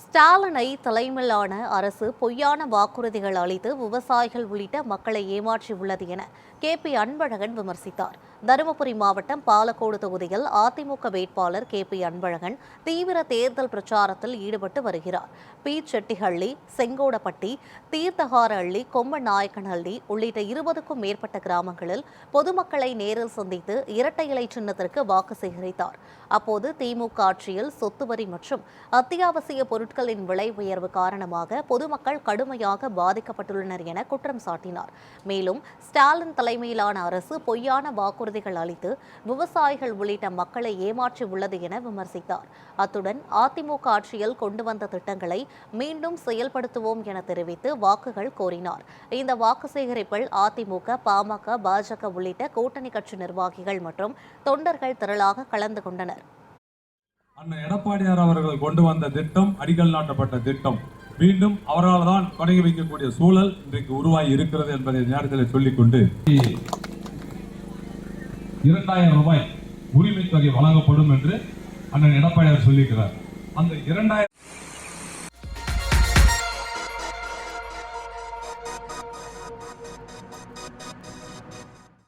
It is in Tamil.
ஸ்டாலினை தலைமையிலான அரசு பொய்யான வாக்குறுதிகள் அளித்து விவசாயிகள் உள்ளிட்ட மக்களை ஏமாற்றியுள்ளது என KP அன்பழகன் விமர்சித்தார். தருமபுரி மாவட்டம் பாலக்கோடு தொகுதியில் அதிமுக வேட்பாளர் KP அன்பழகன் தீவிர தேர்தல் பிரச்சாரத்தில் ஈடுபட்டு வருகிறார். பி. செட்டிஹள்ளி, செங்கோடப்பட்டி, தீர்த்தகாரஹள்ளி, கொம்பநாயக்கனஹள்ளி உள்ளிட்ட 20க்கும் மேற்பட்ட கிராமங்களில் பொதுமக்களை நேரில் சந்தித்து இரட்டை இலை சின்னத்திற்கு வாக்கு சேகரித்தார். அப்போது திமுக ஆட்சியில் சொத்து வரி மற்றும் அத்தியாவசிய பொருட்களின் விலை உயர்வு காரணமாக பொதுமக்கள் கடுமையாக பாதிக்கப்பட்டுள்ளனர் என குற்றம் சாட்டினார். மேலும் ஸ்டாலின் தலைமையிலான அரசு பொய்யான வாக்குறுதிகள் அளித்து விவசாயிகள் உள்ளிட்ட மக்களை ஏமாற்றி உள்ளது என விமர்சித்தார். அத்துடன் அதிமுக ஆட்சியில் கொண்டு வந்த திட்டங்களை மீண்டும் செயல்படுத்துவோம் என தெரிவித்து வாக்குகள் கோரினார். இந்த வாக்கு சேகரிப்பில் அதிமுக, பாமக, பாஜக உள்ளிட்ட கூட்டணி கட்சி நிர்வாகிகள் மற்றும் தொண்டர்கள் திரளாக கலந்து கொண்டனர். அண்ணன் எடப்பாடியார் அவர்கள் கொண்டு வந்த திட்டம், அடிக்கல் நாட்டப்பட்ட திட்டம் மீண்டும் அவரால் தான் தொடங்கி வைக்கக்கூடிய சூழல் இன்றைக்கு உருவாகி இருக்கிறது என்பதை நேரத்தில் சொல்லிக்கொண்டு 2000 ரூபாய் உரிமை தொகை வழங்கப்படும் என்று அண்ணன் எடப்பாடியார் சொல்லியிருக்கிறார். அந்த 2000